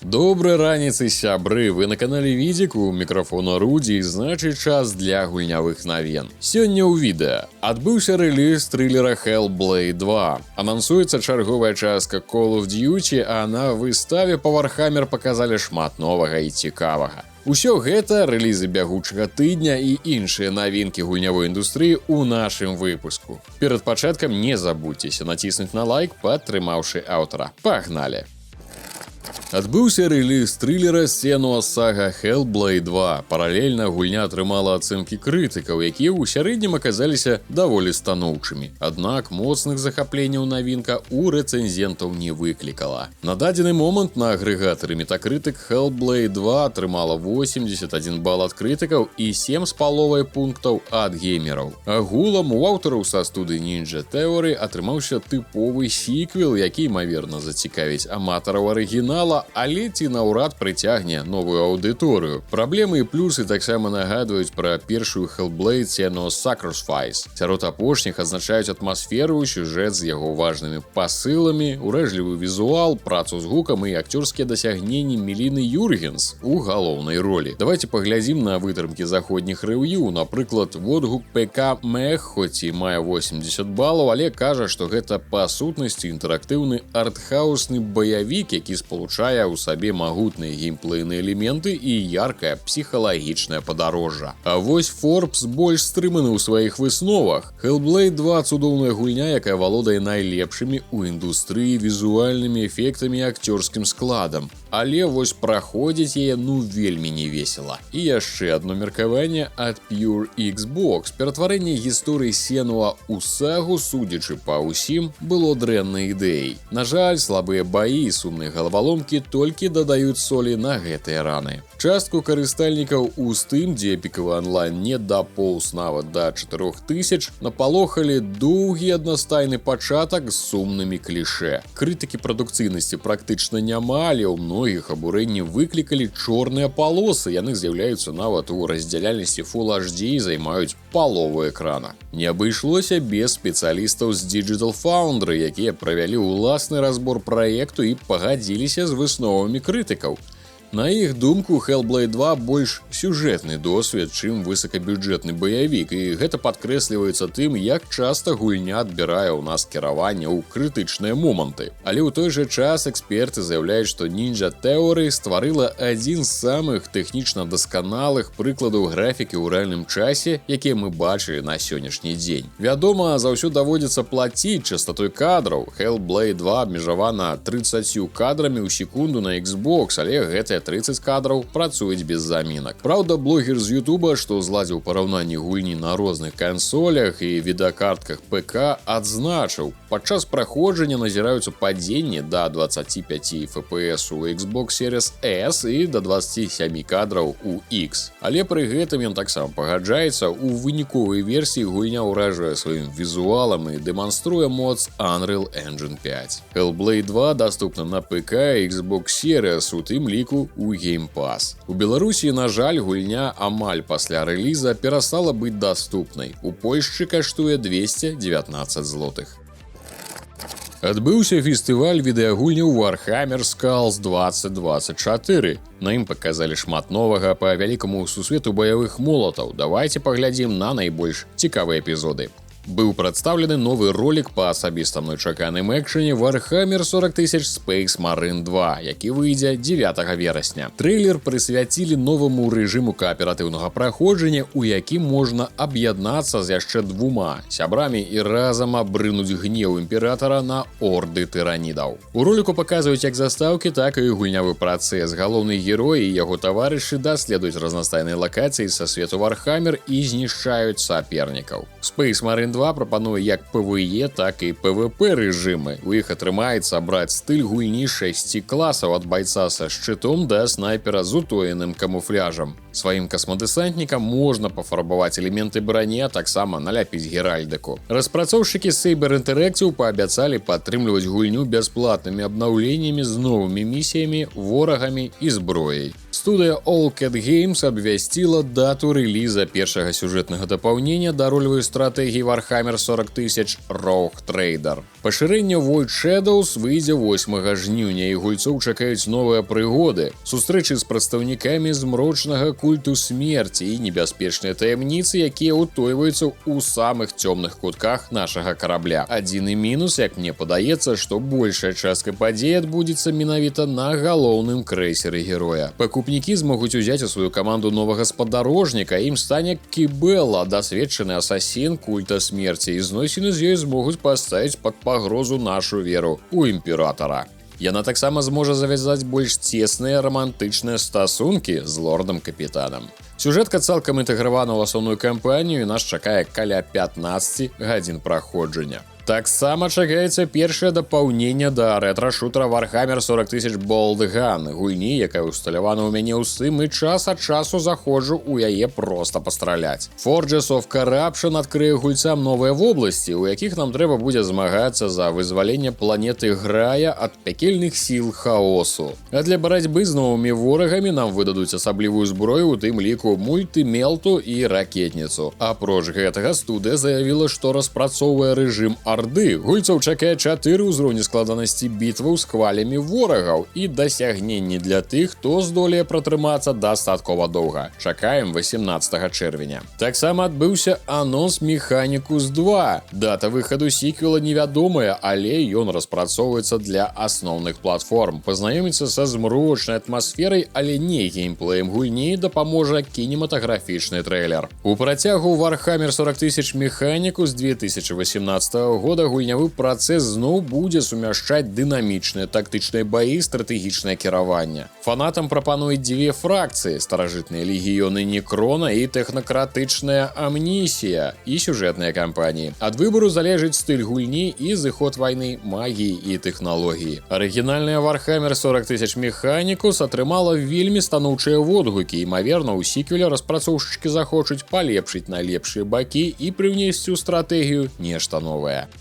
Доброй раніцы, сябры, вы на канале Відзік, у мікрафона Рудзі, значыць час для гульнявых навін. Сёння ў відэа адбыўся рэліз трылера Hellblade 2. Анансуецца чарговая частка Call of Duty, а на выставе па Warhammer паказалі шмат новага і цікавага. Усё гэта рэлізы бягучага тыдня і іншыя навінкі гульнявой індустрыі ў нашым выпуску. Перад пачаткам не забудзьцеся націснуць на лайк, падтрымаўшы аўтара. Пагналі! Адбыўся рэліз трылера Senua's Saga Hellblade 2. Паралельна гульня атрымала ацэнкі крытыкаў, якія ў сярэднім аказаліся даволі станоўчымі. Аднак моцных захапленняў навінка ў рэцэнзентаў не выклікала. На дадзены момант на агрэгатары Metacritic Hellblade 2 атрымала 81 бал ад крытыкаў і 7,5 пунктаў ад геймераў. Агулам у аўтараў са студыі Ninja Theory атрымаўся тыповы сіквел, які, імаверна, зацікавіць аматараў арыгінала, але ці наўрад прыцягне новую аўдыторыю. Праблемы і плюсы таксама нагадваюць пра першую Hellblade Senua's Sacrifice. Сярод апошніх адзначаюць атмасферу, сюжэт з яго важнымі пасыламі, урэжлівы візуал, працу з гукам і акцёрскія дасягненні Меліны Юргенс у галоўнай ролі. Давайте паглядзім на вытрымкі заходніх рэв'ю. Напрыклад, водгук ПК Мех, хоць і мае 80 балаў, але кажа, што гэта па сутнасці інтэрактыўны артхаусны баявік, які спалучае у сабе магутныя геймплейныя элементы і яркае псіхалагічнае падарожжа. А вось Forbes больш стрыманы ў сваіх высновах. Hellblade 2 цудоўная гульня, якая валодае найлепшымі ў індустрыі візуальнымі эфектамі і акцёрскім складам. Але вось праходзіць яе вельмі не весела. І яшчэ адно меркаванне ад Pure Xbox. Ператварэнне гісторыі Сенуа ў сагу, судзячы па ўсім, было дрэннай ідэяй. На жаль, слабыя баі і сумныя галаваломкі толькі дадаюць солі на гэтыя раны. Частку карыстальнікаў у Steam, дзе пікавы онлайн не дапоўз нават да 4000, напалохалі доўгі аднастайны пачатак з сумнымі клішэ. Крытыкі прадукцыйнасці практычна няма, але ў многіх абурэнні выклікалі чорныя палосы. Яны з'яўляюцца нават у раздзяляльнасці Full HD і займаюць палову экрана. Не абышлося без спецыялістаў з Digital Foundry, якія правялі ўласны разбор праекту і пагадзіліся з высновамі крытыкаў. На іх думку, Hellblade 2 больш сюжэтны досвед, чым высокабюджэтны баявік, і гэта падкрэсліваецца тым, як часта гульня адбірае ў нас кіраванне ў крытычныя моманты. Але ў той жа час эксперты заяўляюць, што Ninja Theory стварыла адзін з самых тэхнічна дасканалых прыкладаў графікі ў рэальным часе, якія мы бачылі на сённяшні дзень. Вядома, заўсёды даводзіцца плаціць частатой кадраў. Hellblade 2 абмежавана 30 кадрамі ў секунду на Xbox, але гэтыя 30 кадраў працуюць без замінак. Праўда, блогер з Ютуба, што зладзіў параўнанне гульні на розных кансолях і відэакартках ПК, адзначыў, падчас праходжання назіраюцца падзенні да 25 FPS у Xbox Series S і да 27 кадраў у X. Але пры гэтым ён таксама пагаджаецца, у выніковай версіі гульня ўражае сваім візуалам і дэманструе моц Unreal Engine 5. Hellblade 2 даступна на ПК і Xbox Series, у тым ліку у Game Pass. У Беларусі, на жаль, гульня амаль пасля рэліза перастала быць даступнай. У Польшчы каштуе 219 злотых. Адбыўся фестываль відэагульняў Warhammer Skulls 2024. На ім паказалі шмат новага па вялікаму сусвету баявых молатаў. Давайте паглядзім на найбольш цікавыя эпізоды. Быў прадстаўлены новы ролік па асабіста мной чаканым экшэне Warhammer 40 000 Space Marine 2, які выйдзе 9 верасня. Трэйлер прысвяцілі новаму рэжыму кааператыўнага праходжання, у якім можна аб'яднацца з яшчэ двума сябрамі і разам абрынуць гнеў імператара на орды тыранідаў. У роліку паказваюць як застаўкі, так і гульнявы працэс. Галоўны герой і яго таварышы даследуюць разнастайныя лакацыі са свету Warhammer і знішчаюць сапернікаў. Space Marine 2 прапануе як PvE, так і PvP рэжымы. У іх атрымаецца абраць стыль гульні 6 класаў ад байца са шчытом да снайпера з утоеным камуфляжам. Сваім касмадесантнікам можна пафарбаваць элементы брані, а таксама наляпіць геральдыку. Распрацоўшчыкі Saber Interactive паабяцалі падтрымліваць гульню бясплатнымі абнаўленнямі з новымі місіямі, ворагамі і зброяй. Студыя All Cat Games абвясціла дату рэліза першага сюжэтнага дапаўнення да ролевай стратэгіі Warhammer 40 000 Rogue Trader. Пашырэнне Void Shadows выйдзе 8 жніўня, і гульцоў чакаюць новыя прыгоды, сустрэчы з прадстаўнікамі змрочнага культу смерці і небяспечныя таямніцы, якія ўтойваюцца ў самых цёмных кутках нашага карабля. Адзіны мінус, як мне падаецца, што большая частка падзей адбудзецца менавіта на галоўным крэйсеры героя. Пакупнікі змогуць узяць у сваю каманду новага спадарожніка, ім стане Кібелла, дасведчаны асасін культа смерці, і зносіны з ёй змогуць паставіць пад пагрозу нашу веру ў імператара. Яна таксама зможа завязаць больш цесныя рамантычныя стасункі з лордам-капітанам. Сюжэтка цалкам інтэгравана ў асноўную кампанію, і нас чакае каля 15 гадзін праходжання. Таксама чакаецца першае дапаўненне да рэтра-шутера Warhammer 40 000 Bolt Gun, гульні, якая усталявана ў мяне ў Steam, і час ад часу заходжу ў яе проста пастраляць. Forges of Corruption адкрые гульцам новыя вобласці, у якіх нам трэба будзе змагацца за вызваленне планеты Грая ад пекельных сіл хаосу. А для барацьбы з новымі ворагамі нам выдадуць асаблівую зброю, у тым ліку мультымелту і ракетніцу. Апроч гэтага, студыя заявіла, што распрацоўвае рэжым Арды. Гульцоў чакае 4 ўзроўні складанасці бітваў з хвалямі ворагаў і дасягненні для тых, хто здолее пратрымацца дастаткова доўга. Чакаем 18 чэрвеня. Таксама адбыўся анонс Mechanicus 2. Дата выхаду сіквела невядомая, але ён распрацоўваецца для асноўных платформ. Пазнаёміцца са змрочнай атмасферай, але не геймплеем гульні, дапаможа кінематаграфічны трэйлер. У працягу Warhammer 40 000 Mechanicus 2018 года гульнявы працэс зноў будзе сумяшчаць дынамічныя тактычныя баі, стратэгічнае кіраванне. Фанатам прапануюць дзве фракцыі: старажытныя легіёны Некрона і тэхнакратычная Амнісія і сюжэтныя кампаніі. Ад выбару залежыць стыль гульні і зыход вайны, магіі і тэхналогіі. Арыгінальная Warhammer 40 000 Mechanicus атрымала вельмі станоўчыя водгукі. Імаверна, у сіквеле распрацоўшчыкі захочуць палепшыць найлепшыя бакі і прыўнесці ў стратэгію нешта новае.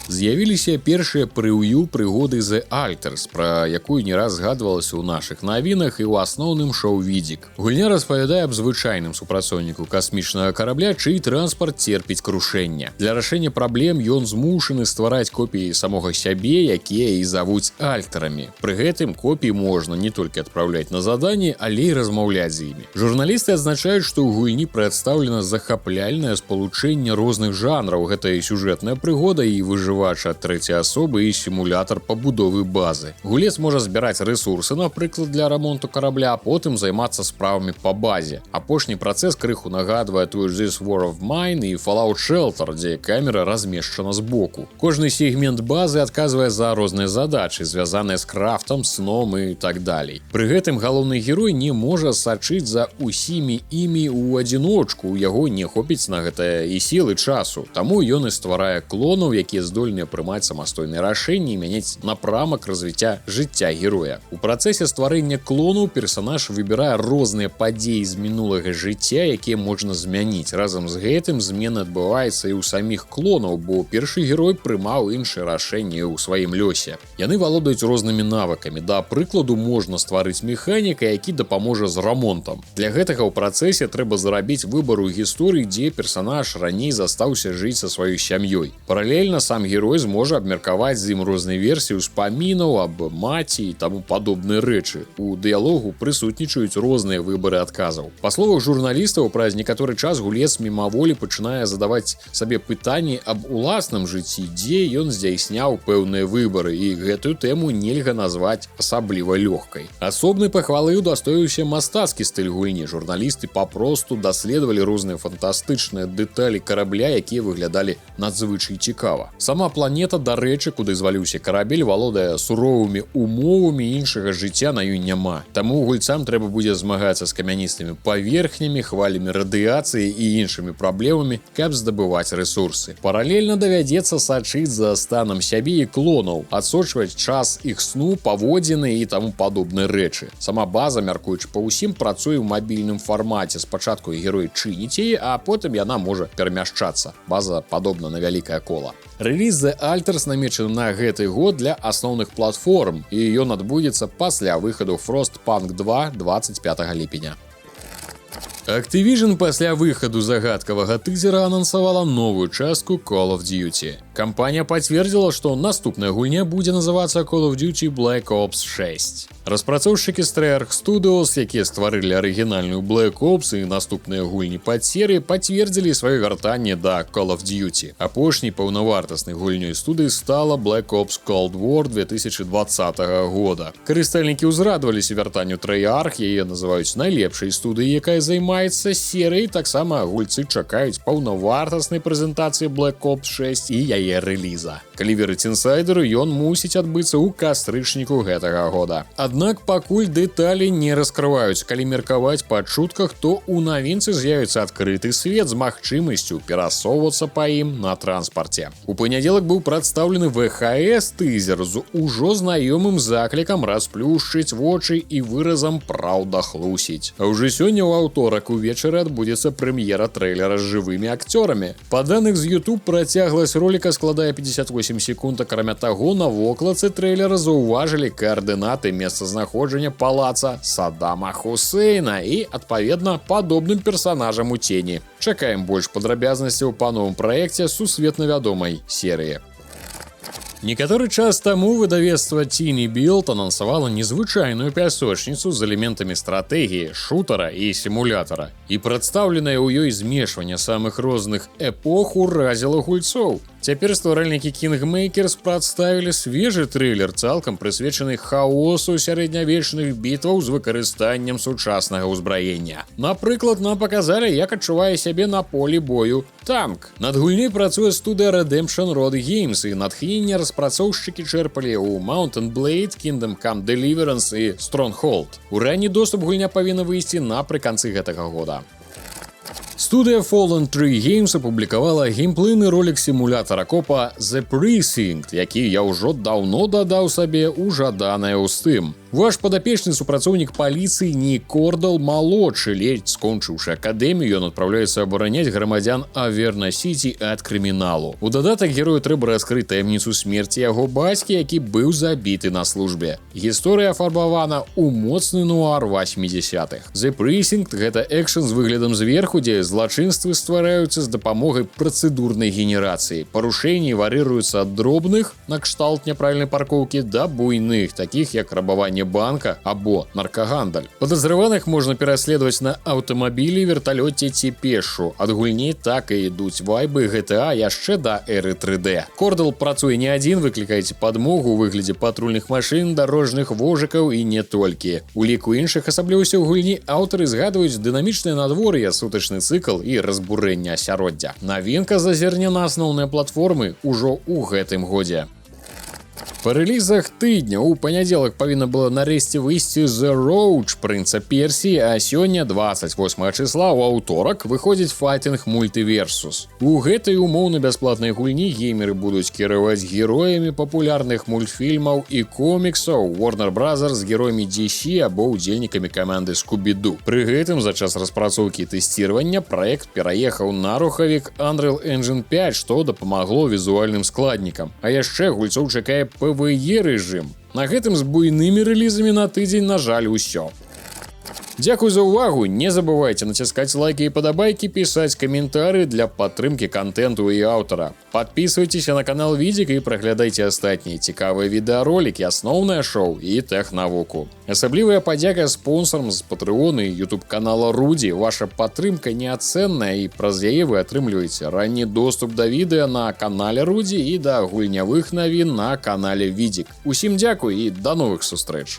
З'явіліся першыя прэв'ю прыгоды The Alters, пра якую не раз згадвалася ў нашых навінах і ў асноўным шоу-відзік. Гульня распавядае аб звычайным супрацоўніку касмічнага карабля, чый транспарт церпіць крушэнне. Для рашэння праблем ён змушаны ствараць копіі самога сябе, якія і завуць альтарамі. Пры гэтым копіі можна не толькі адпраўляць на заданні, але і размаўляць з імі. Журналісты адзначаюць, што ў гульні прадстаўлена захапляльнае спалучэнне розных жанраў. Гэта і сюжэтная прыгода, і выжыванне ад трэцяй асобы і сімулятар пабудовы базы. Гулец можа збіраць рэсурсы, напрыклад, для рамонту карабля, а потым займацца справамі па базе. Апошні працэс крыху нагадвае той ж This War of Mine і Fallout Shelter, дзе камера размешчана збоку. Кожны сегмент базы адказвае за розныя задачы, звязаныя з крафтам, сном і так далей. Пры гэтым галоўны герой не можа сачыць за усімі імі ў адзіночку, у яго не хопіць на гэта і сілы часу. Таму ён і стварае клонаў, якія здольны прымаць самастойныя рашэнні і мяняць напрамак развіцця жыцця героя. У працэсе стварэння клонаў персанаж выбірае розныя падзеі з мінулага жыцця, якія можна змяніць. Разам з гэтым змена адбываецца і ў саміх клонаў, бо першы герой прымаў іншыя рашэнні ў сваім лёсе. Яны валодаюць рознымі навыкамі. Да прыкладу, можна стварыць механіка, які дапаможа з рамонтам. Для гэтага ў працэсе трэба зарабіць выбар у гісторыі, дзе персанаж раней застаўся жыць са сваёй сям'ёй. Паралельна сам герой зможа абмеркаваць з ім розныя версіі ўспамінаў аб маці і таму падобныя рэчы. У дыялогу прысутнічаюць розныя выбары адказаў. Па словах журналістаў, праз некаторы час гулец мімаволі пачынае задаваць сабе пытанні аб уласным жыцці, дзе ён здзяйсняў пэўныя выбары, і гэтую тэму нельга назваць асабліва лёгкай. Асобнай пахвалы удастоіўся мастацкі стыль гульні. Журналісты папросту даследавалі розныя фантастычныя дэталі карабля, якія выглядалі надзвычай цікава. Сама Сама планета, дарэчы, куды зваліўся карабель, валодае суровымі умовамі, іншага жыцця на ёй няма. Таму гульцам трэба будзе змагацца з камяністымі паверхнямі, хвалямі радыяцыі і іншымі праблемамі, каб здабываць рэсурсы. Паралельна давядзецца сачыць за станам сябе і клонаў, адсочваць час іх сну, паводзіны і таму падобныя рэчы. Сама база, мяркуючы па ўсім, працуе ў мабільным фармаце. Спачатку герой чыніць яе, а потым яна можа перамяшчацца. База падобна на вялікае кола. Рэліз The Alters намечаны на гэты год для асноўных платформ, і ён адбудзецца пасля выхаду Frostpunk 2 25 ліпеня. Activision пасля выхаду загадкавага тызера анансавала новую частку Call of Duty. Кампанія пацвердзіла, што наступная гульня будзе называцца Call of Duty Black Ops 6. Распрацоўшчыкі з Treyarch Studios, якія стварылі арыгінальную Black Ops і наступныя гульні падсерыі, пацвердзілі сваё вяртанне да Call of Duty. Апошняй паўнавартаснай гульнёй студыі стала Black Ops Cold War 2020 года. Карыстальнікі ўзрадаваліся вяртанню Treyarch, яе называюць найлепшай студыяй, якая займаецца серыяй. Таксама гульцы чакаюць паўнавартаснай прэзентацыі Black Ops 6 і яе рэліза. Калі верыць інсайдеру, ён мусіць адбыцца ў кастрычніку гэтага года. Аднак пакуль дэталі не раскрываюць. Калі меркаваць па чутках, то ў навінцы з'явіцца адкрыты свет з магчымасцю перасоўвацца па ім на транспарце. У панядзелак быў прадстаўлены ВХС-тызер з ужо знаёмым заклікам расплюшчыць вочы і выразам «Праўда хлусіць». А ўжо сёння ў аўторак увечары адбудзецца прэм'ера трэйлера з жывымі акцёрамі. Па даных з YouTube, працягласць роліка складае 58 секунд, акрамя таго, на вокладцы трэйлера заўважылі каардынаты месцазнаходжання палаца Саддама Хусейна і, адпаведна, падобным персанажам у цені. Чакаем больш падрабязнасцяў па новым праекце сусветна вядомай серыі. Некаторы час таму выдавецтва Tiny Build анансавала незвычайную пясочніцу з элементамі стратэгіі, шутара і сімулятара. І прадстаўленае ў ёй змешванне самых розных эпох уразіла гульцоў. Цяпер стваральнікі Kingmakers прадставілі свежы трэйлер, цалкам прысвечаны хаосу сярэднявечных бітваў з выкарыстаннем сучаснага ўзбраення. Напрыклад, нам паказалі, як адчувае сябе на полі бою танк. Над гульняй працуе студыя Redemption Road Games, і натхненне распрацоўшчыкі чэрпалі ў Mountain Blade, Kingdom Come Deliverance і Stronghold. У ранні доступ гульня павінна выйсці напрыканцы гэтага года. Студыя Fallen Tree Games апублікавала геймплейны ролік сімулятара копа The Precinct, які я ўжо даўно дадаў сабе ў жаданае ў Steam. Ваш падапечны супрацоўнік паліцыі Нік Кордал малодшы, ледзь скончыўшы акадэмію, ён адпраўляецца абараняць грамадзян Аверна-Сіці ад крыміналу. У дадатак герою трэба раскрыць таямніцу смерці яго бацькі, які быў забіты на службе. Гісторыя афарбавана ў моцны нуар 80-х. The Precinct – гэта экшн з выглядам зверху, дзе злачынствы ствараюцца з дапамогай працэдурнай генерацыі. Парушэнні варыруюцца ад дробных, накшталт няправільнай паркоўкі, да буйных, такіх як рабаванне банка або наркагандаль. Падазраваных можна пераследаваць на аўтамабілі, верталёце ці пешшу. Ад гульні так і ідуць вайбы GTA яшчэ да эры 3D. Кордал працуе не адзін, выклікаеце падмогу ў выглядзе патрульных машын, дарожных вожыкаў і не толькі. У ліку іншых асаблівасцяў гульні аўтары згадваюць дынамічнае надвор'е, сутачны цыкл і разбурэнне асяроддзя. Навінка зазірне на асноўныя платформы ўжо ў гэтым годзе. Па рэлізах тыдня ў панядзелак павінна была нарэшце выйсці The Roach Прынца Персіі, а сёння 28 числа ў аўторак выходзіць Fighting Multiversus. У гэтай умоўна-бясплатнай гульні геймеры будуць кіраваць героямі папулярных мультфільмаў і коміксаў Warner Bros. З героямі DC або удзельнікамі каманды Scooby-Doo. Пры гэтым за час распрацоўкі і тэсціравання праект пераехаў на рухавік Unreal Engine 5, што дапамагло візуальным складнікам. А яшчэ гульцоў чакае PvE рэжым. На гэтым з буйнымі рэлізамі на тыдзень, на жаль, усё. Дзякуй за ўвагу, не забывайце націскаць лайки і падабайкі, пісаць каментары для падтрымкі контенту і аўтара. Подписывайтеся на канал Відзік і праглядайце астатнія цікавыя відэаролікі, асноўнае шоу і тэхнавуку. Асаблівая падзяка спонсорам з Patreon і YouTube канала Рудзі. Ваша падтрымка неацэнная, і праз яе вы атрымліваеце ранні доступ да відэа на канале Рудзі і да гульнявых навін на канале Відзік. Усім дзякуй і да новых сустрэч!